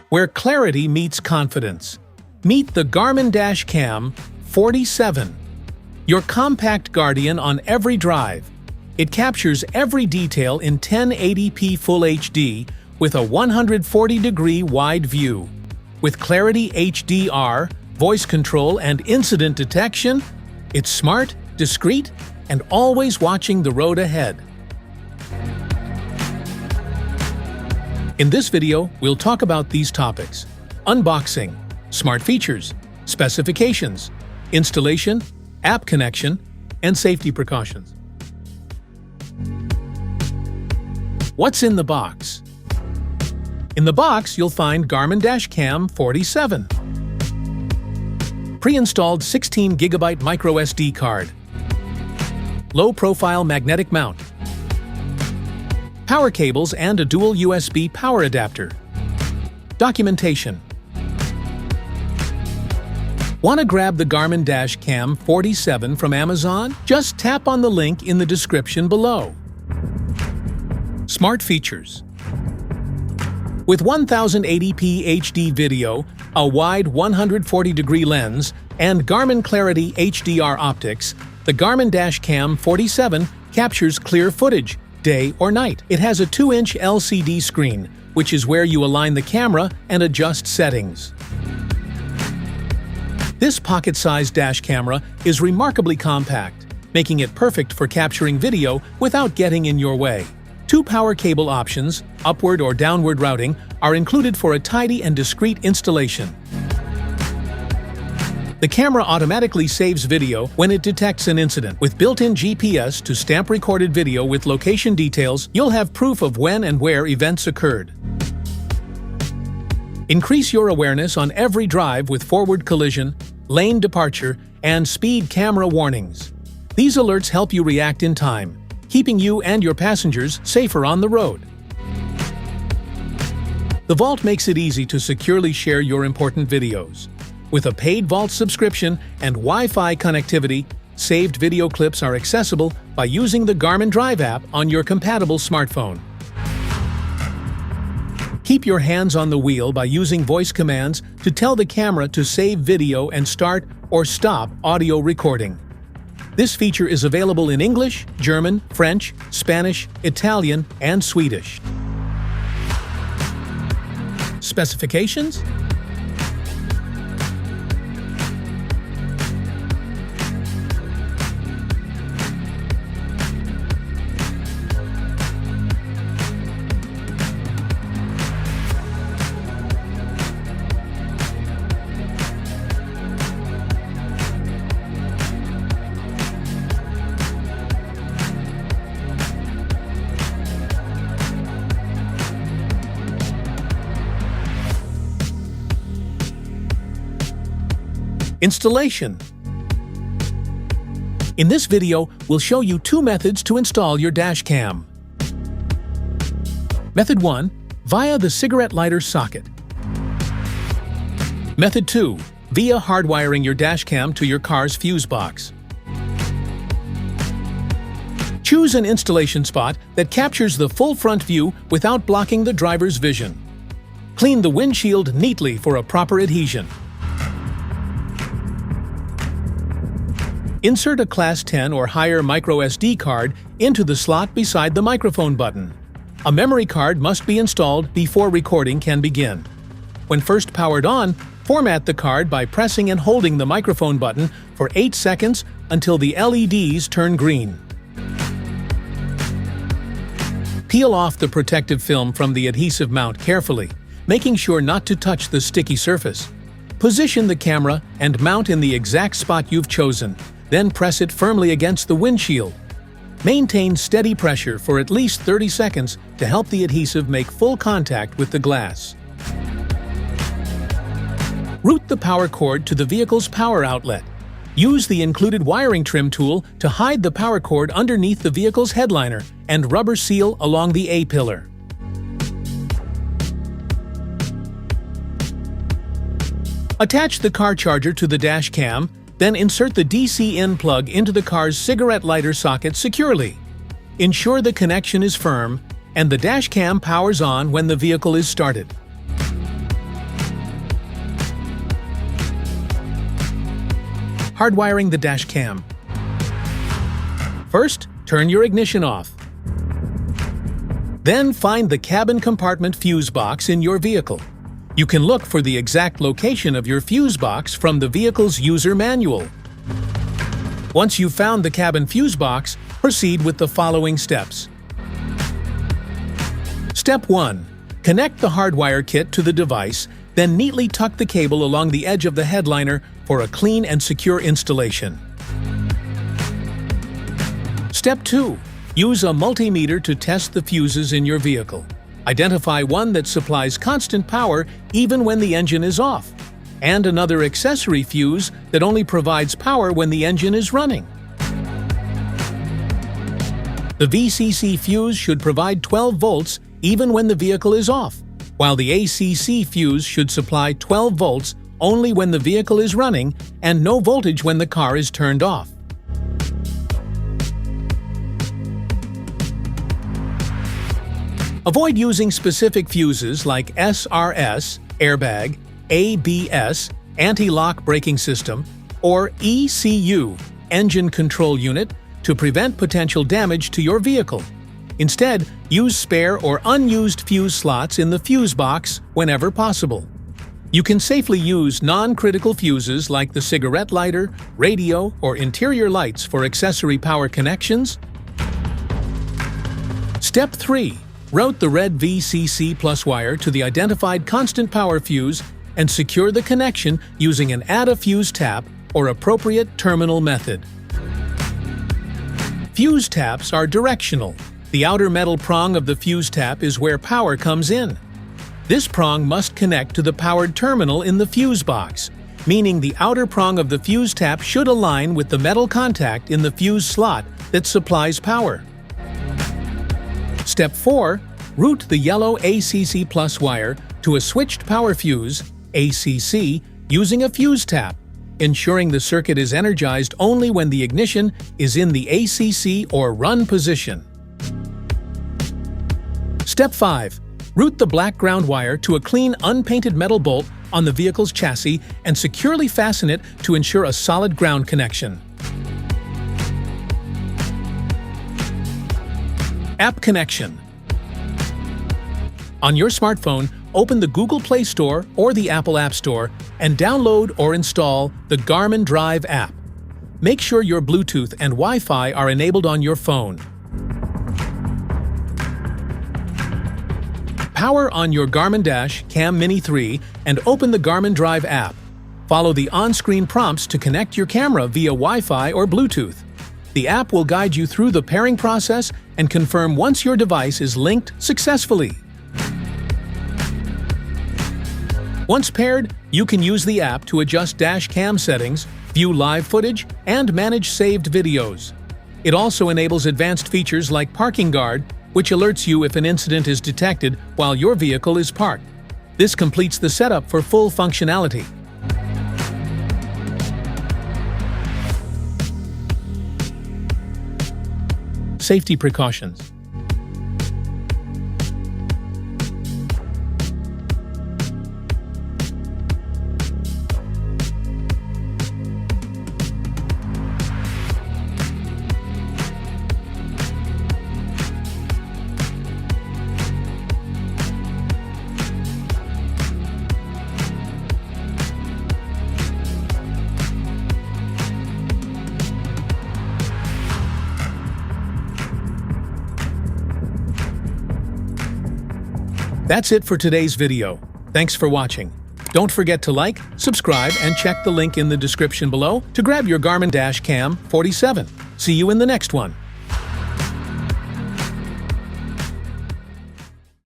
where clarity meets confidence. Meet the Garmin Dash Cam 47, your compact guardian on every drive. It captures every detail in 1080p Full HD with a 140-degree wide view. With Clarity HDR, voice control, and incident detection, it's smart, discreet, and always watching the road ahead. In this video, we'll talk about these topics: unboxing, smart features, specifications, installation, app connection, and safety precautions. What's in the box? In the box, you'll find Garmin Dash Cam 47. Pre-installed 16GB microSD card. Low-profile magnetic mount. Power cables and a dual USB power adapter. Documentation. Want to grab the Garmin Dash Cam 47 from Amazon? Just tap on the link in the description below. Smart features. With 1080p HD video, a wide 140-degree lens, and Garmin Clarity HDR optics, the Garmin Dash Cam 47 captures clear footage, day or night. It has a 2-inch LCD screen, which is where you align the camera and adjust settings. This pocket-sized dash camera is remarkably compact, making it perfect for capturing video without getting in your way. 2 power cable options, upward or downward routing, are included for a tidy and discreet installation. The camera automatically saves video when it detects an incident. With built-in GPS to stamp recorded video with location details, you'll have proof of when and where events occurred. Increase your awareness on every drive with forward collision, lane departure, and speed camera warnings. These alerts help you react in time, keeping you and your passengers safer on the road. The Vault makes it easy to securely share your important videos. With a paid Vault subscription and Wi-Fi connectivity, saved video clips are accessible by using the Garmin Drive app on your compatible smartphone. Keep your hands on the wheel by using voice commands to tell the camera to save video and start or stop audio recording. This feature is available in English, German, French, Spanish, Italian, and Swedish. Specifications? Installation. In this video, we'll show you 2 methods to install your dash cam. Method 1, via the cigarette lighter socket. Method 2, via hardwiring your dash cam to your car's fuse box. Choose an installation spot that captures the full front view without blocking the driver's vision. Clean the windshield neatly for a proper adhesion. Insert a Class 10 or higher microSD card into the slot beside the microphone button. A memory card must be installed before recording can begin. When first powered on, format the card by pressing and holding the microphone button for 8 seconds until the LEDs turn green. Peel off the protective film from the adhesive mount carefully, making sure not to touch the sticky surface. Position the camera and mount in the exact spot you've chosen. Then press it firmly against the windshield. Maintain steady pressure for at least 30 seconds to help the adhesive make full contact with the glass. Route the power cord to the vehicle's power outlet. Use the included wiring trim tool to hide the power cord underneath the vehicle's headliner and rubber seal along the A-pillar. Attach the car charger to the dash cam, then insert the DC-in plug into the car's cigarette lighter socket securely. Ensure the connection is firm and the dash cam powers on when the vehicle is started. Hardwiring the dash cam. First, turn your ignition off. Then find the cabin compartment fuse box in your vehicle. You can look for the exact location of your fuse box from the vehicle's user manual. Once you've found the cabin fuse box, proceed with the following steps. Step 1. Connect the hardwire kit to the device, then neatly tuck the cable along the edge of the headliner for a clean and secure installation. Step 2. Use a multimeter to test the fuses in your vehicle. Identify one that supplies constant power even when the engine is off, and another accessory fuse that only provides power when the engine is running. The VCC fuse should provide 12 volts even when the vehicle is off, while the ACC fuse should supply 12 volts only when the vehicle is running and no voltage when the car is turned off. Avoid using specific fuses like SRS, airbag, ABS, anti-lock braking system, or ECU, engine control unit, to prevent potential damage to your vehicle. Instead, use spare or unused fuse slots in the fuse box whenever possible. You can safely use non-critical fuses like the cigarette lighter, radio, or interior lights for accessory power connections. Step 3. Route the red VCC plus wire to the identified constant power fuse and secure the connection using an add-a-fuse tap or appropriate terminal method. Fuse taps are directional. The outer metal prong of the fuse tap is where power comes in. This prong must connect to the powered terminal in the fuse box, meaning the outer prong of the fuse tap should align with the metal contact in the fuse slot that supplies power. Step 4. Route the yellow ACC plus wire to a switched power fuse, ACC, using a fuse tap, ensuring the circuit is energized only when the ignition is in the ACC or run position. Step 5. Route the black ground wire to a clean, unpainted metal bolt on the vehicle's chassis and securely fasten it to ensure a solid ground connection. App connection. On your smartphone, open the Google Play Store or the Apple App Store and download or install the Garmin Drive app. Make sure your Bluetooth and Wi-Fi are enabled on your phone. Power on your Garmin Dash Cam Mini 3 and open the Garmin Drive app. Follow the on-screen prompts to connect your camera via Wi-Fi or Bluetooth. The app will guide you through the pairing process and confirm once your device is linked successfully. Once paired, you can use the app to adjust dash cam settings, view live footage, and manage saved videos. It also enables advanced features like Parking Guard, which alerts you if an incident is detected while your vehicle is parked. This completes the setup for full functionality. Safety precautions. That's it for today's video. Thanks for watching. Don't forget to like, subscribe, and check the link in the description below to grab your Garmin Dash Cam 47. See you in the next one.